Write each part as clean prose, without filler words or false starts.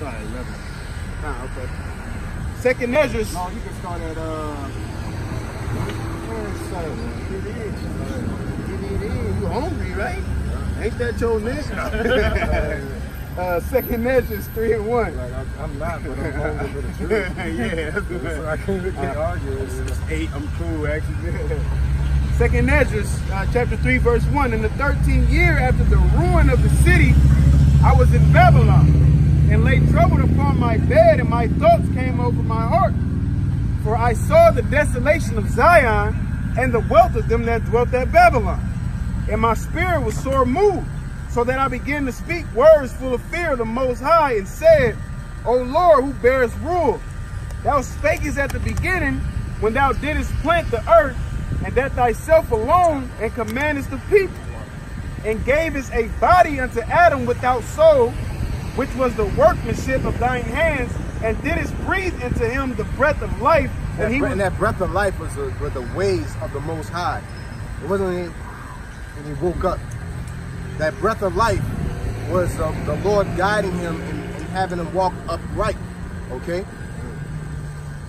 start at 11. Ah, okay. Second Ezra. No, you can start at You hungry, right? Ain't that your nigga? Second Ezra 3:1. Like I'm not, but I'm hungry for the truth. Yeah, so I can't argue with it. 8. I'm cool, actually. Second Ezra, chapter 3, verse 1. In the 13th year after the ruin of the city, I was in Babylon, and lay troubled upon my bed, and my thoughts came over my heart. For I saw the desolation of Zion, and the wealth of them that dwelt at Babylon. And my spirit was sore moved, so that I began to speak words full of fear of the Most High, and said, O Lord, who bearest rule, thou spakest at the beginning, when thou didst plant the earth, and that thyself alone, and commandest the people, and gavest a body unto Adam without soul, which was the workmanship of thine hands, and didst breathe into him the breath of life. And that breath of life was the ways of the Most High. It wasn't when he woke up. That breath of life was the Lord guiding him and having him walk upright. Okay?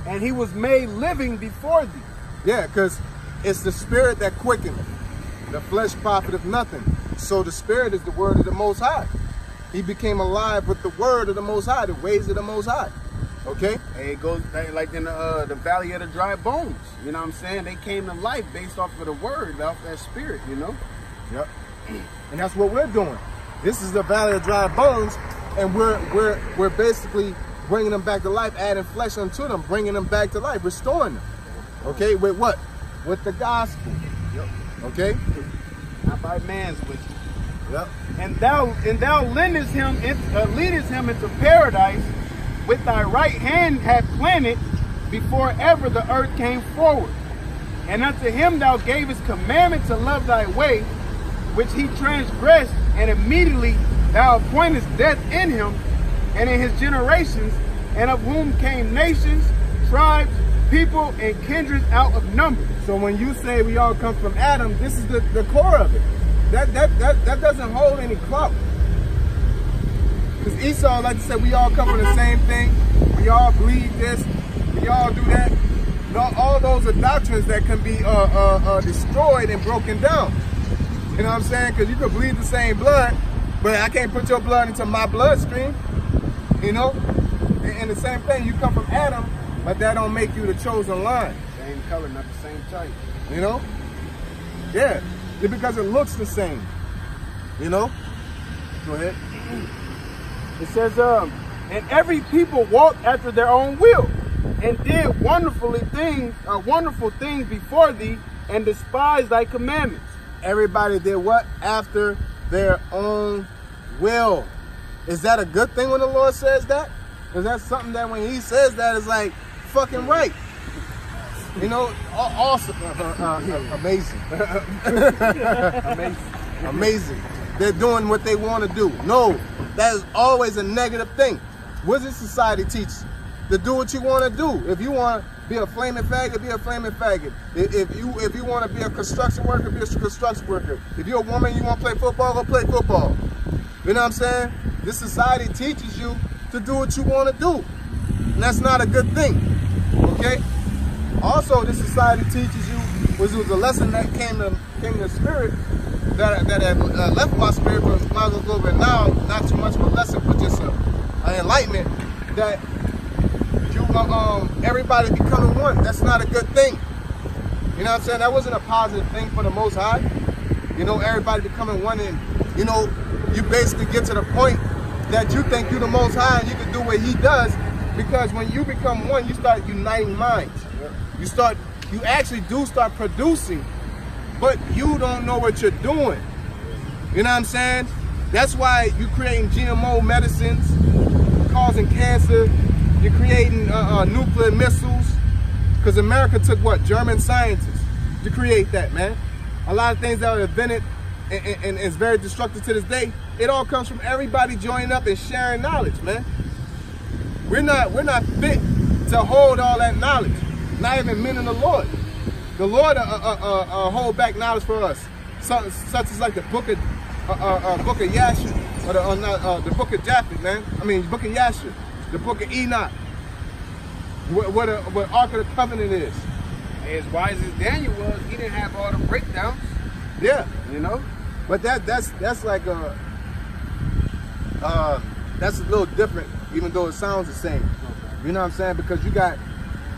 And he was made living before thee. Yeah, because it's the spirit that quickeneth. The flesh profiteth nothing. So the spirit is the word of the Most High. He became alive with the word of the Most High, the ways of the Most High. Okay? And it goes like in the valley of the dry bones. You know what I'm saying? They came to life based off of the word, off that spirit, you know? Yep. And that's what we're doing. This is the valley of dry bones, and we're basically bringing them back to life, adding flesh unto them, bringing them back to life, restoring them. Okay? With what? With the gospel. Yep. Okay? Not by man's wisdom. Yep. And thou leadest him into paradise, with thy right hand hath planted, before ever the earth came forward. And unto him thou gavest commandment to love thy way, which he transgressed, and immediately thou appointest death in him, and in his generations, and of whom came nations, tribes, people, and kindreds out of number. So when you say we all come from Adam, this is the core of it. That doesn't hold any clout. Because Esau like to say we all come from the same thing. We all believe this. We all do that. All those are doctrines that can be destroyed and broken down. You know what I'm saying? Because you could bleed the same blood, but I can't put your blood into my bloodstream. You know? And the same thing, you come from Adam, but that don't make you the chosen line. Same color, not the same type. You know? Yeah. It's because it looks the same. You know? Go ahead. It says, and every people walked after their own will, and did wonderful things before thee, and despised thy commandments. Everybody did what? After their own will. Is that a good thing when the Lord says that? Is that something that when he says that is like fucking right? You know, awesome, amazing. Amazing. They're doing what they want to do. No, that is always a negative thing. What does society teach? To do what you want to do. If you want to be a flaming faggot, be a flaming faggot. If you want to be a construction worker, be a construction worker. If you're a woman, you want to play football, go play football. You know what I'm saying? This society teaches you to do what you want to do. And that's not a good thing. Okay? Also, this society teaches you, which was a lesson that came to spirit, that had left my spirit, but might as well go over it now. Not too much of a lesson, but just an enlightenment that everybody becoming one. That's not a good thing. You know what I'm saying? That wasn't a positive thing for the Most High. You know, everybody becoming one, and you know, you basically get to the point that you think you're the Most High and you can do what he does, because when you become one, you start uniting minds. You actually do start producing, but you don't know what you're doing. You know what I'm saying? That's why you're creating GMO medicines, causing cancer. You're creating nuclear missiles. Because America took what? German scientists to create that, man. A lot of things that are invented and is very destructive to this day, it all comes from everybody joining up and sharing knowledge, man. We're not fit to hold all that knowledge. Not even men in the Lord. The Lord hold back knowledge for us, such as like the book of Yasher. or the book of Japheth, man. I mean, the book of Yasher, the book of Enoch. What Ark of the Covenant is. As wise as Daniel was, he didn't have all the breakdowns. Yeah, you know. But that's like that's a little different, even though it sounds the same. Okay. You know what I'm saying? Because you got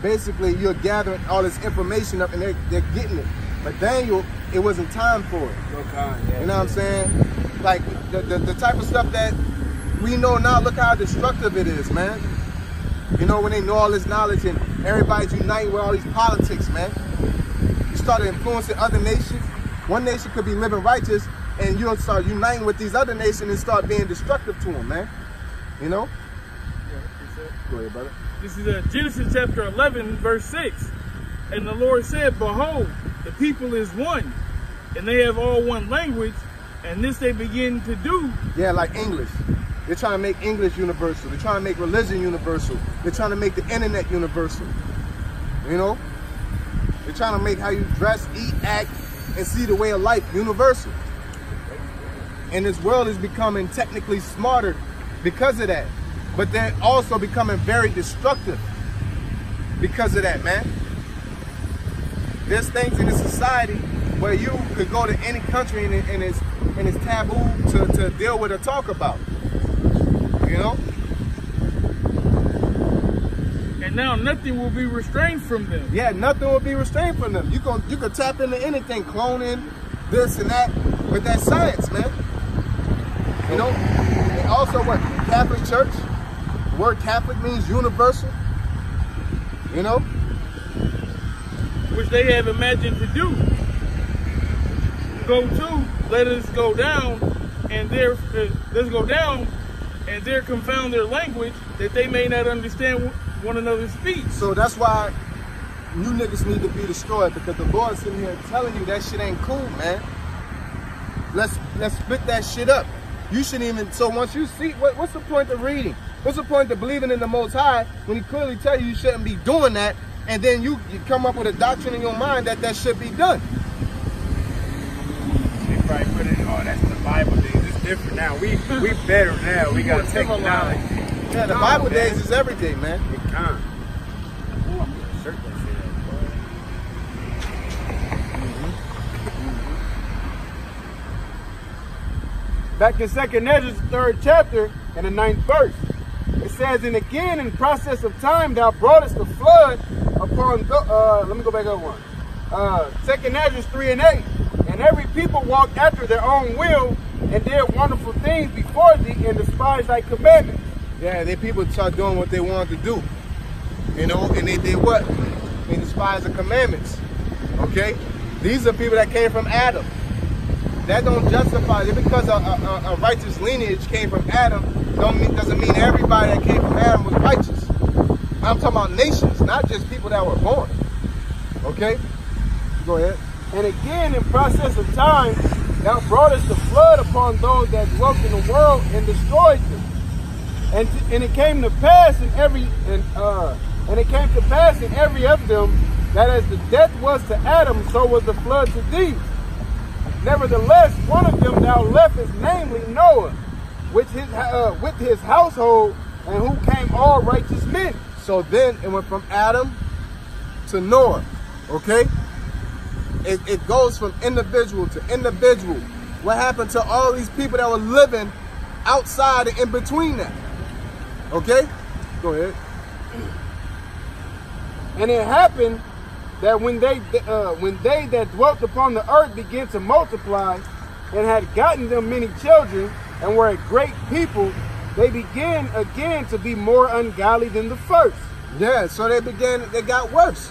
basically you're gathering all this information up and they're getting it. But Daniel, it wasn't time for it. Okay. Yeah, you know what I'm saying? Like the type of stuff that we know now. Look how destructive it is, man. You know, when they know all this knowledge and everybody's uniting with all these politics, man. You start influencing other nations. One nation could be living righteous, and you'll start uniting with these other nations and start being destructive to them, man. You know? Yeah, go ahead, brother. This is Genesis chapter 11, verse 6. And the Lord said, behold, the people is one, and they have all one language, and this they begin to do. Yeah, like English. They're trying to make English universal. They're trying to make religion universal. They're trying to make the internet universal. You know? They're trying to make how you dress, eat, act, and see the way of life universal. And this world is becoming technically smarter because of that. But they're also becoming very destructive because of that, man. There's things in the society where you could go to any country and it's taboo to deal with or talk about. You know? And now nothing will be restrained from them. Yeah, nothing will be restrained from them. You could tap into anything, cloning, this and that, but that's science, man. You know? And also what? Catholic Church. The word Catholic means universal. You know? Which they have imagined to do. Go to, let us go down, and there confound their language, that they may not understand one another's speech. So that's why you niggas need to be destroyed, because the Lord's sitting here telling you that shit ain't cool, man. Let's split that shit up. You shouldn't even, so once you see, what's the point of reading? What's the point of believing in the Most High when he clearly tell you shouldn't be doing that, and then you come up with a doctrine in your mind that should be done? They probably put it, oh, that's the Bible days. It's different now. We better now. We got technology. Yeah, the Bible days is every day, man. It can't. Oh, I'm gonna search that shit out, boy. Back in 2nd Ezra, the 3rd chapter, and the 9th verse. It says, and again, in process of time, thou broughtest the flood upon the, let me go back up one. 2nd Ezra 3 and 8. And every people walked after their own will, and did wonderful things before thee, and despised thy commandments. Yeah, they people start doing what they wanted to do. You know, and they did what? They despised the commandments. Okay? These are people that came from Adam. That don't justify it. Because a righteous lineage came from Adam, doesn't mean everybody that came from Adam was righteous. I'm talking about nations, not just people that were born. Okay? Go ahead. And again, in process of time, thou broughtest the flood upon those that dwelt in the world and destroyed them. And it came to pass in every of them that as the death was to Adam, so was the flood to thee. Nevertheless, one of them thou leftest, namely Noah, with his household, and who came all righteous men. So then it went from Adam to Noah. Okay? It goes from individual to individual. What happened to all these people that were living outside and in between that? Okay? Go ahead. And it happened that when they that dwelt upon the earth began to multiply, and had gotten them many children, and were a great people, they began again to be more ungodly than the first. Yeah, so they got worse.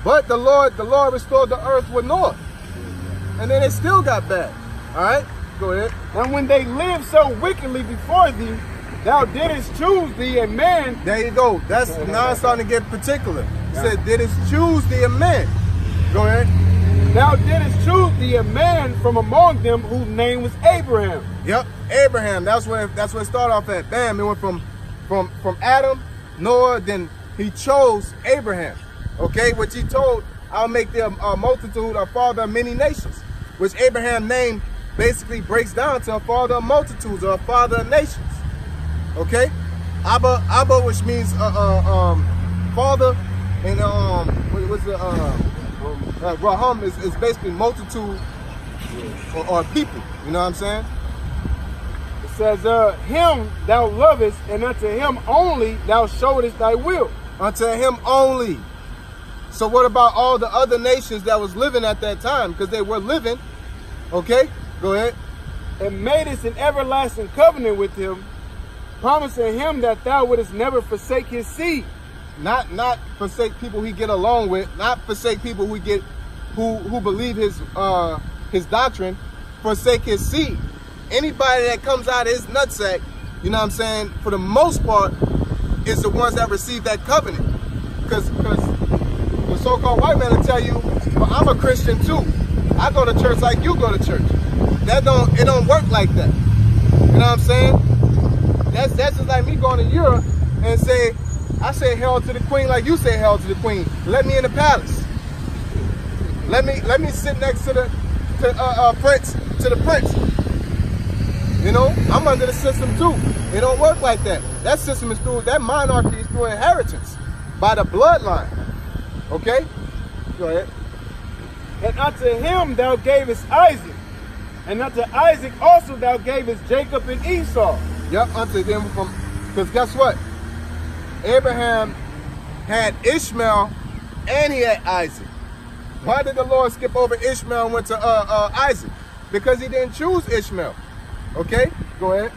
But the Lord restored the earth with Noah. And then it still got bad. All right? Go ahead. And when they lived so wickedly before thee, thou didst choose thee a man. There you go. That's now it's starting to get particular. He said, didst choose thee a man. Go ahead. Thou didst choose thee a man from among them whose name was Abraham. Yep, Abraham. That's where it started off at. Bam. It went from Adam, Noah, then he chose Abraham. Okay, which he told, I'll make the multitude a father of many nations, which Abraham named basically breaks down to a father of multitudes or a father of nations. Okay? Abba, which means father, and what's the Raham is basically multitude or people. You know what I'm saying? It says, him thou lovest, and unto him only thou showest thy will. Unto him only. So what about all the other nations that was living at that time? Because they were living. Okay, go ahead. And madest an everlasting covenant with him, promising him that thou wouldest never forsake his seed. Not forsake people he get along with, not forsake people who believe his doctrine, forsake his seed. Anybody that comes out of his nutsack, you know what I'm saying, for the most part, is the ones that receive that covenant. Because the so-called white man will tell you, well, I'm a Christian too. I go to church like you go to church. It don't work like that. You know what I'm saying? That's just like me going to Europe and I say hail to the queen like you say hail to the queen. Let me in the palace. Let me sit next to the prince. You know, I'm under the system too. It don't work like that. That system is that monarchy is through inheritance by the bloodline. Okay? Go ahead. And unto him thou gavest Isaac, and unto Isaac also thou gavest Jacob and Esau. Yep, unto them because guess what? Abraham had Ishmael and he had Isaac. Why did the Lord skip over Ishmael and went to Isaac? Because he didn't choose Ishmael. Okay, go ahead.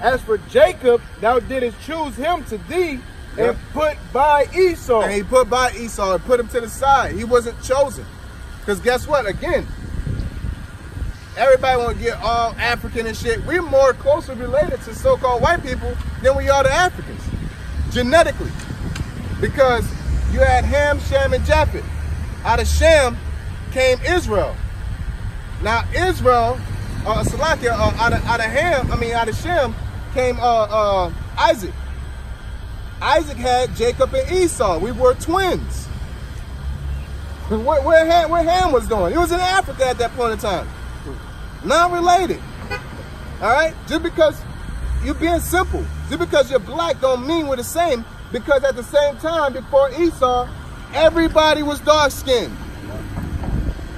As for Jacob, thou didst choose him to thee, and put by Esau. And he put by Esau and put him to the side. He wasn't chosen. Because guess what? Again, everybody want to get all African and shit. We're more closely related to so-called white people than we are to Africans. Genetically. Because you had Ham, Shem, and Japheth. Out of Shem came Israel. Now Israel, out of Shem came Isaac. Isaac had Jacob and Esau. We were twins. Where Ham was going? He was in Africa at that point in time. Not related. All right? Just because you're being simple, just because you're black don't mean we're the same, because at the same time, before Esau, everybody was dark-skinned.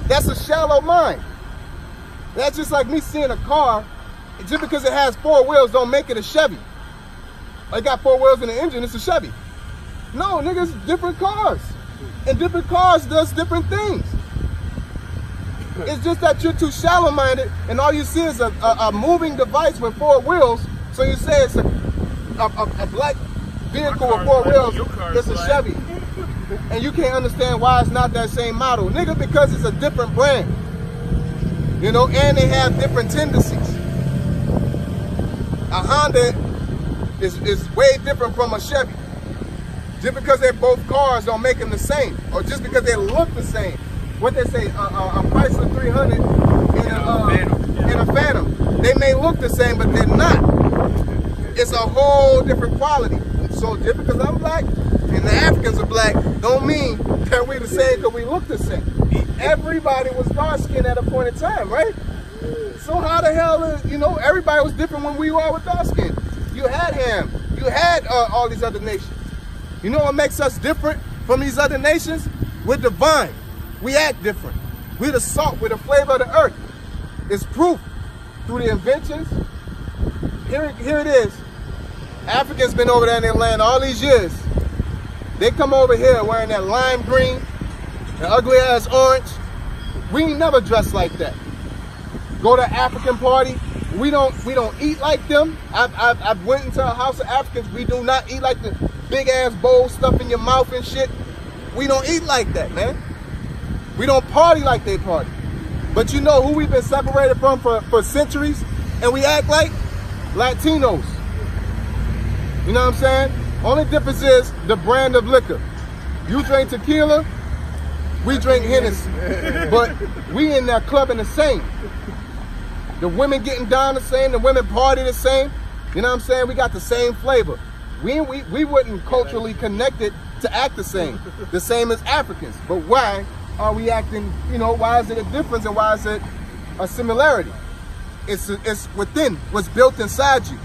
That's a shallow mind. That's just like me seeing a car, just because it has 4 wheels don't make it a Chevy. It got 4 wheels in the engine, it's a Chevy. No, niggas, different cars. And different cars does different things. It's just that you're too shallow-minded and all you see is a moving device with 4 wheels, so you say it's a black vehicle with 4 wheels, it's a Chevy. And you can't understand why it's not that same model. Nigga, because it's a different brand. You know, and they have different tendencies. A Honda is way different from a Chevy. Just because they're both cars don't make them the same, or just because they look the same. What they say, a Chrysler 300 and a Phantom, they may look the same, but they're not. It's a whole different quality. So just because I'm black and the Africans are black, don't mean that we're the same because we look the same. Everybody was dark-skinned at a point in time, right? So how the hell is, you know, everybody was different when we were with dark-skinned. You had Ham, you had all these other nations. You know what makes us different from these other nations? We're divine. We act different. We're the salt, we're the flavor of the earth. It's proof through the inventions. Here it is. Africans been over there in their land all these years. They come over here wearing that lime green, the ugly ass orange. We ain't never dressed like that. Go to an African party. We don't eat like them. I've went into a house of Africans. We do not eat like the big ass bowl stuff in your mouth and shit. We don't eat like that, man. We don't party like they party. But you know who we've been separated from for centuries, and we act like? Latinos. You know what I'm saying? Only difference is the brand of liquor. You drink tequila, we drink Hennessy. But we in that club in the same. The women getting down the same, the women party the same. You know what I'm saying? We got the same flavor. We wouldn't culturally connected to act the same as Africans. But why are we acting, you know, why is it a difference and why is it a similarity. It's within, what's built inside you.